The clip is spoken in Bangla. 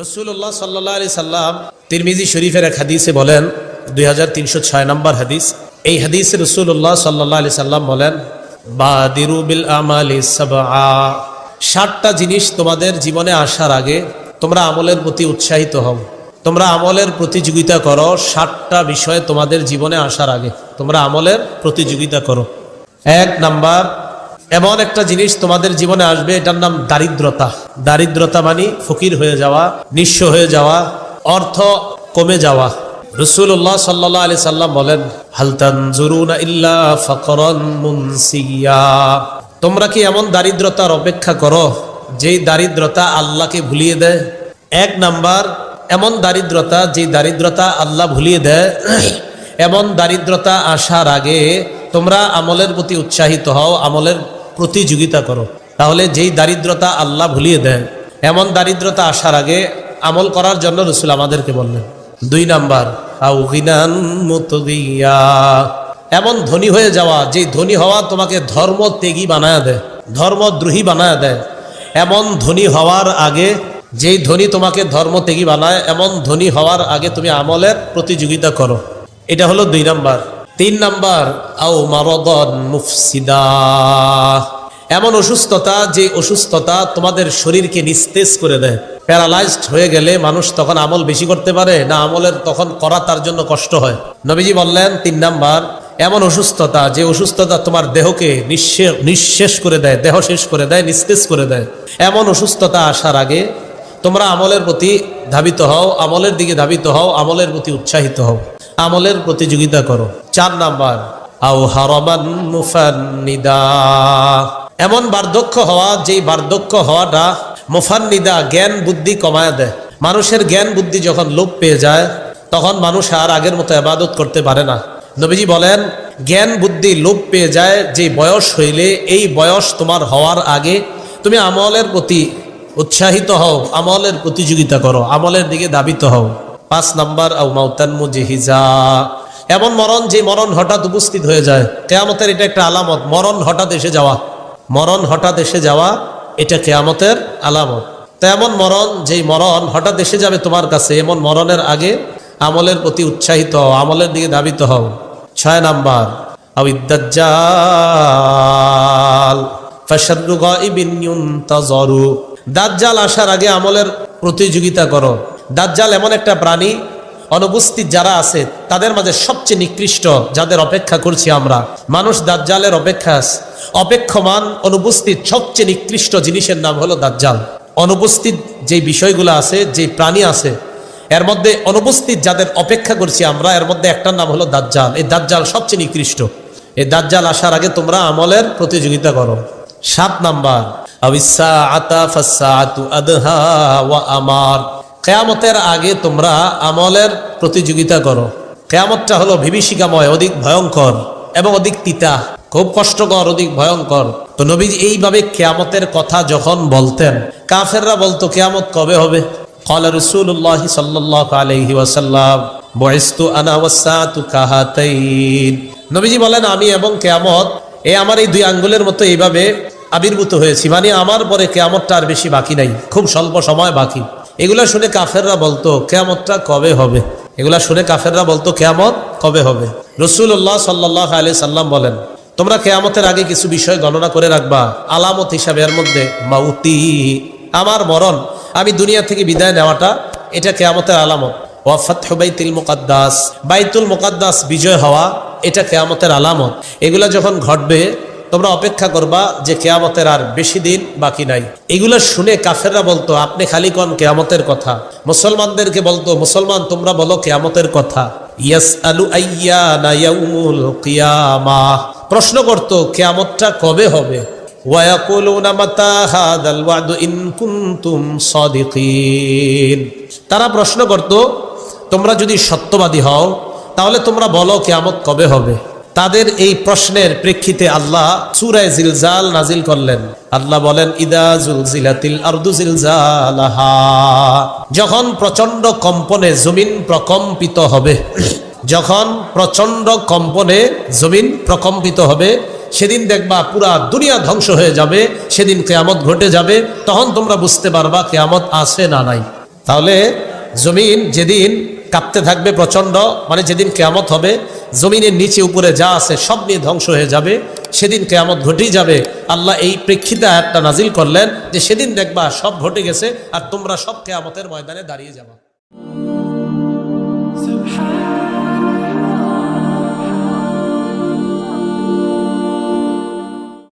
রাসূলুল্লাহ সাল্লাল্লাহু আলাইহি সাল্লাম তিরমিজি শরীফের এক হাদিসে বলেন, 2306 নম্বর হাদিস। এই হাদিসে রাসূলুল্লাহ সাল্লাল্লাহু আলাইহি সাল্লাম বলেন, বাদিরু বিল আমালি সাবআ, 7টা জিনিস তোমাদের জীবনে আসার আগে তোমরা আমলের প্রতি উৎসাহিত হও, তোমরা আমলের প্রতিযোগিতা করো। 7টা বিষয় তোমাদের জীবনে আসার আগে তোমরা আমলের প্রতিযোগিতা করো। 1 নাম্বার, এমন একটা জিনিস তোমাদের জীবনে আসবে, এটার নাম দারিদ্রতা। দারিদ্রতা মানে ফকির হয়ে যাওয়া, নিঃস্ব হয়ে যাওয়া, অর্থ কমে যাওয়া। রাসূলুল্লাহ সাল্লাল্লাহু আলাইহি সাল্লাম বলেন, হাল তানজুরুনা ইল্লা ফাকরান মুনসিয়া, তোমরা কি এমন দারিদ্রতার অপেক্ষা করো যেই দারিদ্রতা আল্লাহকে ভুলিয়ে দেয়? 1 নাম্বার, এমন দারিদ্রতা যে দারিদ্রতা আল্লাহ ভুলিয়ে দেয়, এমন দারিদ্রতা আসার আগে তোমরা আমলের প্রতি উৎসাহিত হও, আমলের প্রতিযোগিতা করো। তাহলে যেই দারিদ্রতা আল্লাহ ভুলিয়ে দেয়, এমন দারিদ্রতা আসার আগে আমল করার জন্য রাসূল আমাদেরকে বললেন। 2 নাম্বার, আও গিনান মুতগিয়া, এমন ধনী হয়ে যাওয়া যেই ধনী হওয়া তোমাকে ধর্ম ত্যাগী বানায় দেয়, ধর্মদ্রোহী বানায় দেয়। এমন ধনী হওয়ার আগে, যেই ধনী তোমাকে ধর্ম ত্যাগী বানায়, এমন ধনী হওয়ার আগে তুমি আমলের প্রতিযোগিতা করো। এটা হলো 2 নাম্বার। 3 নাম্বার, আও মারাদান মুফসিদা, এমন অসুস্থতা যে অসুস্থতা তোমাদের শরীরকে নিস্তেজ করে দেয়। প্যারালাইজড হয়ে গেলে মানুষ তখন আমল বেশি করতে পারে না, আমলের তখন করা তার জন্য কষ্ট হয়। নবীজি বললেন 3 নাম্বার, এমন অসুস্থতা যে অসুস্থতা তোমার দেহকে নিঃশেষ করে দেয়, দেহ শেষ করে দেয়, নিস্তেজ করে দেয়। এমন অসুস্থতা আসার আগে তোমরা আমলের প্রতি ধাবিত হও, আমলের দিকে ধাবিত হও, আমলের প্রতি উৎসাহিত হও, আমলের প্রতিযোগিতা করো। 4 নাম্বার, আও হারামান মুফান্নিদা, এমন বার্ধক্য হওয়া যেই বার্ধক্য হওয়াটা মুফান্নিদা, জ্ঞান বুদ্ধি কমায় দেয়। মানুষের জ্ঞান বুদ্ধি যখন লোপ পেয়ে যায়, তখন মানুষ আর আগের মতো ইবাদত করতে পারে না। নবীজি বলেন, জ্ঞান বুদ্ধি লোপ পেয়ে যায় যে বয়স হইলে, এই বয়স তোমার হওয়ার আগে তুমি আমলের প্রতি উৎসাহিত হও, আমলের প্রতিযোগিতা করো, আমলের দিকে ধাবিত হও। 5 নাম্বার, আও মাউতান মুজহিজা, এমন মরণ যে মরণ হঠাৎ উপস্থিত হয়ে যায়। কিয়ামতের এটা একটা আলামত, মরণ হঠাৎ এসে যাওয়া, মরণ হঠাৎ এসে যাওয়া, এটা কিয়ামতের আলামত। তো এমন মরণ যেই মরণ হঠাৎ এসে যাবে তোমার কাছে, এমন মরণের আগে আমলের প্রতি উৎসাহিত হও, আমলের দিকে ধাবিত হও। 6 নাম্বার, আও ইদ্দাজ্জাল ফাশাররু গায়বিন ইউনতাযারু, দাজ্জাল আসার আগে আমলের প্রতিযোগিতা করো। দাজ্জাল এমন একটা প্রাণী, অনুপস্থিত যারা আছে তাদের মাঝে সবচেয়ে নিকৃষ্ট, যাদের অপেক্ষা করছি আমরা। মানুষ দাজ্জালের অপেক্ষমান অনুপস্থিত সবচেয়ে নিকৃষ্ট জিনিসের নাম হলো দাজ্জাল। অনুপস্থিত যে বিষয়গুলো আছে, যে প্রাণী আছে, এর মধ্যে অনুপস্থিত যাদের অপেক্ষা করছি আমরা, এর মধ্যে একটার নাম হলো দাজ্জাল। এই দাজ্জাল সবচেয়ে নিকৃষ্ট। এই দাজ্জাল আসার আগে তোমরা আমলের প্রতিযোগিতা করো। 7 নাম্বার, আবিসসাআতা ফাসসাআতু আদহা ওয়া আমার, কিয়ামতের আগে তোমরা আমলের প্রতিযোগিতা করো। কিয়ামতটা হলো বিভীষিকাময়, অধিক ভয়ঙ্কর এবং অধিক তিতা, খুব কষ্টকর, অধিক ভয়ঙ্কর। তো নবীজি এইভাবে কিয়ামতের কথা যখন বলতেন, কাফেররা বলতো কিয়ামত কবে হবে? ক্বালা রাসূলুল্লাহ সাল্লাল্লাহু আলাইহি ওয়াসাল্লাম, বুইসতু আনা ওয়াসসাআতু কাহাতাইন, নবীজি বলেন, আমি এবং কিয়ামত এই আমার এই 2 আঙ্গুলের মতো এইভাবে আবির্ভূত হয়েছি, মানে আমার পরে কিয়ামতটা আর বেশি বাকি নাই, খুব স্বল্প সময় বাকি। এগুলা শুনে কাফেররা বলতো কিয়ামতটা কবে হবে? এগুলা শুনে কাফেররা বলতো কিয়ামত কবে হবে? রাসূলুল্লাহ সাল্লাল্লাহু আলাইহি সাল্লাম বলেন, তোমরা কিয়ামতের আগে কিছু বিষয় গণনা করে রাখবা আলামত হিসাবে। এর মধ্যে মাউতি, আমার মরণ, আমি দুনিয়া থেকে বিদায় নেওয়াটা, এটা কিয়ামতের আলামত। ওয়া ফাতহু বাইতুল মুকাদ্দাস, বাইতুল মুকাদ্দাস বিজয় হওয়া, এটা কিয়ামতের আলামত। এগুলা যখন ঘটবে তোমরা অপেক্ষা করবা যে কিয়ামতের আর বেশি দিন বাকি নাই। এগুলো শুনে কাফেররা বলতো, আপনি খালি কোন কিয়ামতের কথা। মুসলমানদেরকে বলতো, মুসলমান তোমরা বলো কিয়ামতের কথা। ইয়াসআলু আইয়ানা ইয়াউমুল কিয়ামাহ, প্রশ্ন করতো কিয়ামতটা কবে হবে। ওয়া ইয়াকুলুনা মাতা হাযাল ওয়াদু ইন কুনতুম সাদিকিন, তারা প্রশ্ন করতো, তোমরা যদি সত্যবাদী হও তাহলে তোমরা বলো কিয়ামত কবে হবে। তাদের এই প্রশ্নের প্রেক্ষিতে আল্লাহ সূরা জিলজাল নাজিল করলেন। আল্লাহ বলেন, ইদা জুলজিলাতিল আরদু জিলজালাহা, যখন প্রচন্ড কম্পনে জমিন প্রকম্পিত হবে, যখন প্রচন্ড কম্পনে জমিন প্রকম্পিত হবে, সেদিন দেখবা পুরা দুনিয়া ধ্বংস হয়ে যাবে, সেদিন কিয়ামত ঘটে যাবে, তখন তোমরা বুঝতে পারবা কিয়ামত আছে না নাই। তাহলে জমিন যেদিন কাঁপতে থাকবে প্রচণ্ড, মানে যেদিন কেয়ামত হবে, জমিনের নিচে উপরে যা আছে সব নিয়ে ধ্বংস হয়ে যাবে, সেদিন কেয়ামত ঘটেই যাবে। আল্লাহ এই প্রেক্ষিতে আয়াতটা নাজিল করলেন যে সেদিন দেখবা সব ঘটে গেছে আর তোমরা সব কেয়ামতের ময়দানে দাঁড়িয়ে যাবা।